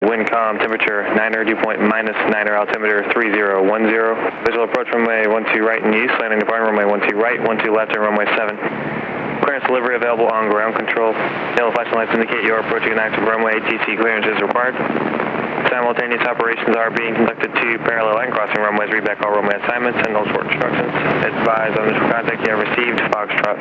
Wind calm, temperature 9er, dew point -9er, altimeter 3010. Visual approach runway 12 right and east, landing departing runway 12 right, 12 left, and runway 7. Clearance delivery available on ground control. Yellow flashing lights indicate you are approaching an active runway. ATC clearance is required. Simultaneous operations are being conducted to parallel line crossing runways. Read back all runway assignments and all short instructions. Advise on initial contact you have received. Foxtrot.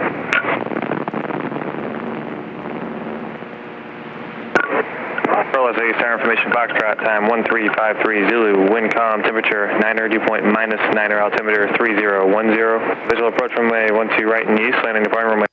Let's say star information Foxtrot, time 1353 Zulu, wind calm, temperature 9er, dew point -9er, altimeter 3010. Visual approach runway 12 right and east, landing departing runway.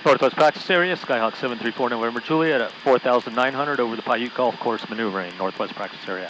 Northwest practice area, Skyhawk 734 November Juliet at 4,900 over the Paiute Golf Course maneuvering, Northwest practice area.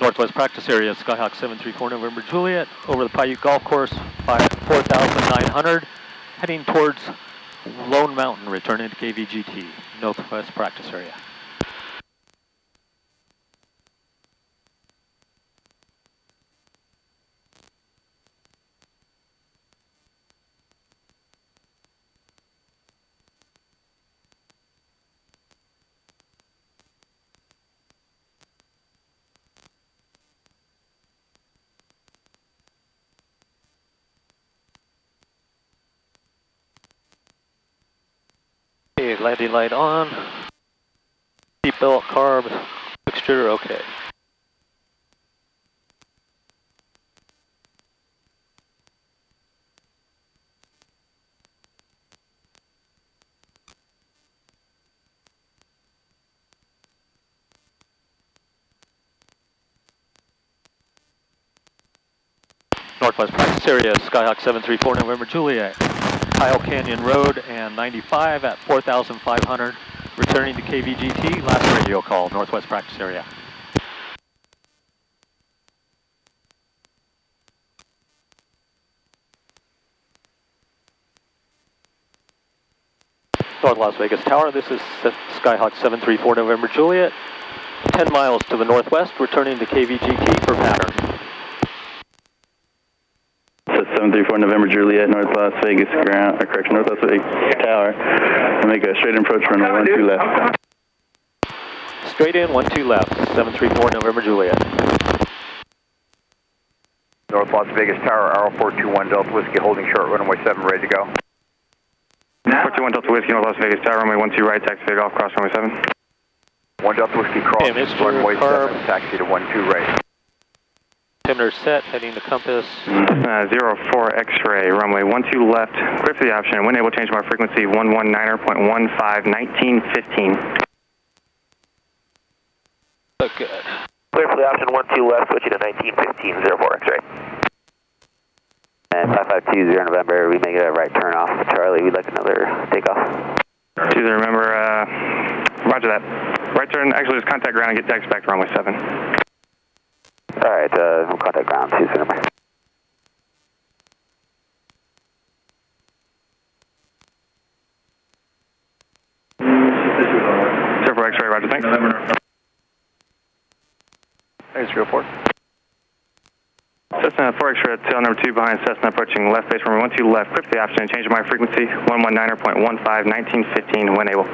Northwest practice area, Skyhawk 734 November Juliet, over the Paiute Golf Course, 4,900, heading towards Lone Mountain, returning to KVGT, Northwest practice area. Okay, landing light on. Seatbelt, carb, fixture, okay. Northwest practice area, Skyhawk 734 November Juliet. Kyle Canyon Road and 95 at 4,500, returning to KVGT, last radio call, Northwest practice area. North Las Vegas Tower, this is Skyhawk 734 November Juliet, 10 miles to the northwest, returning to KVGT for pattern. 734 November Juliet, North Las Vegas ground, North Las Vegas Tower. And make a straight approach runway 12 left. Straight in, 12 left, 734 November Juliet. North Las Vegas Tower, Arrow 421 Delta Whiskey, holding short, runway 7, ready to go. 421 Delta Whiskey, North Las Vegas Tower, runway 12 right, taxi to golf, cross runway 7. 1 Delta Whiskey, cross, runway 7, taxi to 12 right. Altimeter set, heading to compass. 04 X-ray, runway 12 left, clear for the option, wind able change bar frequency 119.15, 1915. Oh, good. Clear for the option 12 left, switching to 1915, 04 X-ray. And 5520 November, we make it a right turn off Charlie, we'd like another takeoff. 20 November, roger that. Right turn, actually just contact ground and get taxi back to runway 7. Alright, no contact ground, 20 November. Roger, thanks. Thanks, 304. Cessna 4X red, tail number 2 behind Cessna approaching left base runway 12 left. Clear for the option and change of my frequency, 119.15, 1915 when able.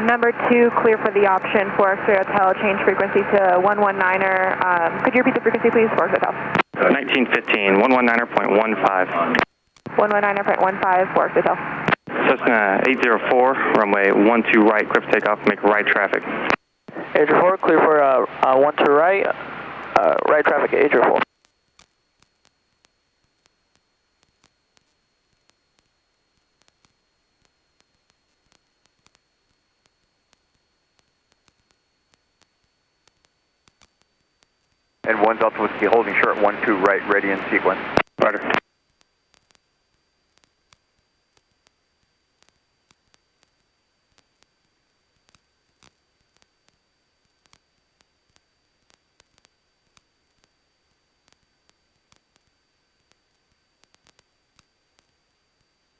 Number 2, clear for the option, 4X Hotel, change frequency to 119er. Could you repeat the frequency, please, 4X Hotel? 1915, 119.15. 119.15, 4X Hotel. Cessna 804, runway 12 right, clear for takeoff, make right traffic. 804, clear for 12 right, right traffic, 804. And 1 Delta Whiskey holding short, 12 right, ready in sequence. Roger.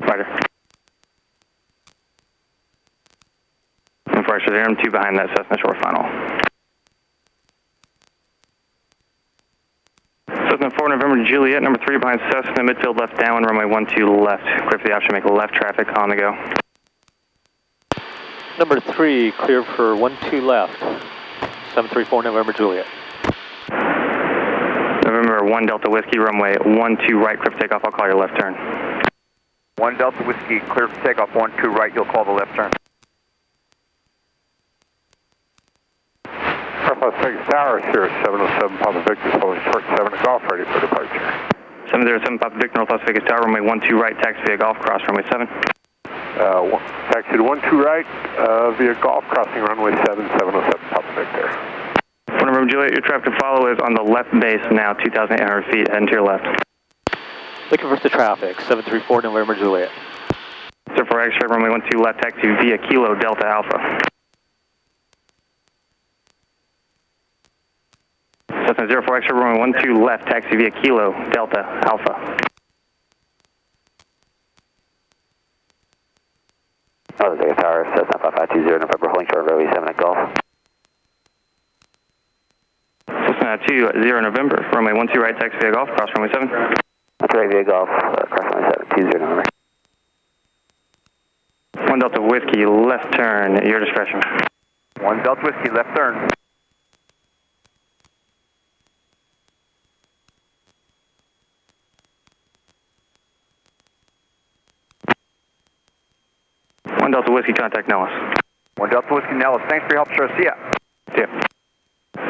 Roger. And first, there, I'm 2 behind that Cessna short final. Cessna 4 November Juliet, number 3 behind Cessna, midfield left downwind, runway 12 left. Clear for the option, make left traffic, on the go. Number 3, clear for 12 left. 734 November Juliet. November 1 Delta Whiskey, runway 12 right, clear for takeoff, I'll call your left turn. 1 Delta Whiskey, clear for takeoff, 12 right, you'll call the left turn. Northwest Vegas Tower, Sierra 707 Papa Victor, holding short 7 to golf, ready for departure. 707 Papa Victor, Northwest Vegas Tower, runway 12 right, taxi via golf cross, runway 7. Taxi to 12 right, via golf, crossing runway 7, 707 Papa Victor. 4 November Juliet, your traffic to follow is on the left base now, 2,800 feet, heading to your left. Looking for the traffic, 734 November Juliet. 04 X-ray, runway 12 left, taxi via Kilo Delta Alpha. Cessna 04 X-ray, runway 12 left, taxi via Kilo Delta Alpha. Northwest Vegas Tower, Cessna 5520 November, holding short runway 7 at golf. Cessna 20 November, runway 12 right, taxi via golf, cross runway 7. That's right, via golf, cross runway 7, 20 November. 1 Delta Whiskey, left turn, at your discretion. 1 Delta Whiskey, left turn. One Delta Whiskey, contact Nellis. 1 Delta Whiskey, Nellis, thanks for your help, sir, see ya. See ya.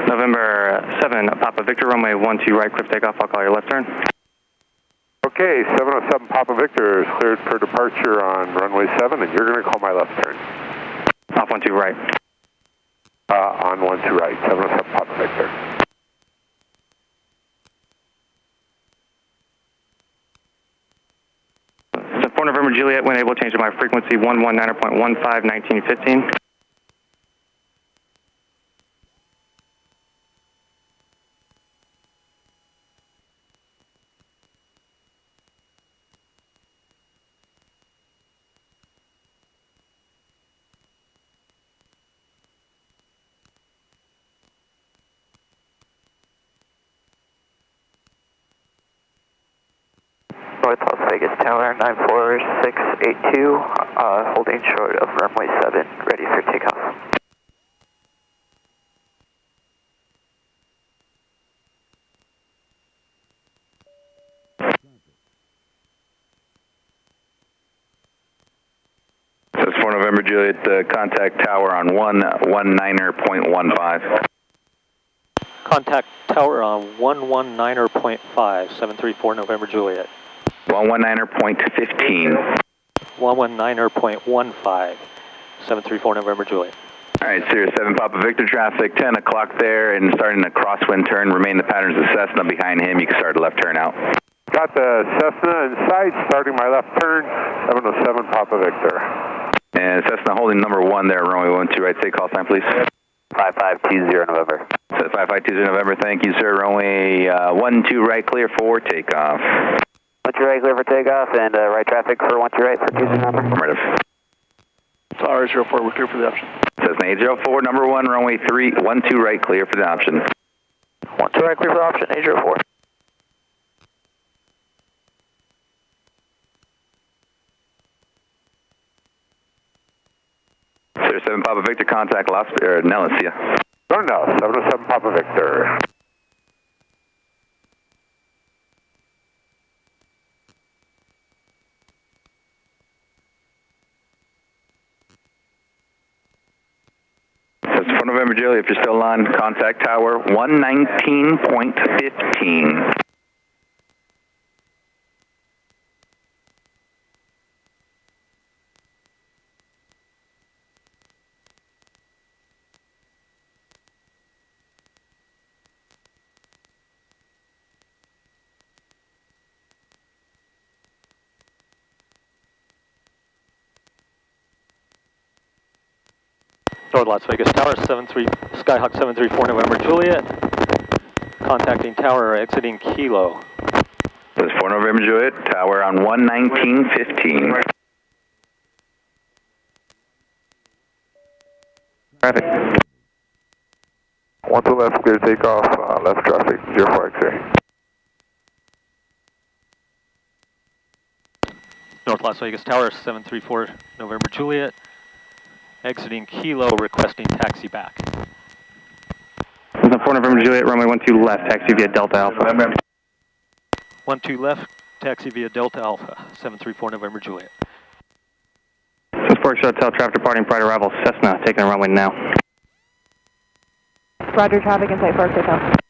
November 7, Papa Victor, runway 12 right, clear for takeoff, I'll call your left turn. Okay, 707 Papa Victor is cleared for departure on runway 7, and you're going to call my left turn. Off 12 right. On 12 right, 707 Papa Victor. So 4 November Juliet, when able, change to my frequency, 119.15, 1915. North Las Vegas Tower, 94682, holding short of runway 7, ready for takeoff. So it's 4 November Juliet, contact tower on 119.15. Contact tower on 119.5, 734 November Juliet. 119.15. 119.15, 734 November Juliet. All right, Sierra 7 Papa Victor traffic, 10 o'clock there, and starting a crosswind turn, remain the patterns of Cessna behind him. You can start a left turn out. Got the Cessna in sight, starting my left turn, 707 Papa Victor. And Cessna holding number 1 there, runway 12 right, say call sign, please. 5520 November. So 5520 November, thank you, sir. Runway 12 right, clear for takeoff. 12 right, clear for takeoff, and right traffic for 12 right for 20 November. Affirmative. Tower 04, we're clear for the option. Cessna 804, number 1, runway 12 right, clear for the option. 12 right, clear for option, 804. Sir 7 Papa Victor, contact Las Nellis, yeah. No, 707 Papa Victor. That's 4 November Julie, if you're still on, contact tower 119.15. North Las Vegas Tower, Skyhawk 734 November Juliet. Contacting tower, exiting Kilo. That's 4 November Juliet, tower on 119.15. Traffic. 1 to left, clear takeoff, left traffic, 04 X-ray. North Las Vegas Tower, 734 November Juliet. Exiting Kilo, requesting taxi back. 4 November Juliet, runway 12 left, taxi via Delta Alpha. 12 left, taxi via Delta Alpha, 734 November Juliet. Sport Hotel, traffic departing prior arrival, Cessna, taking a runway now. Roger, traffic inside Park Hotel.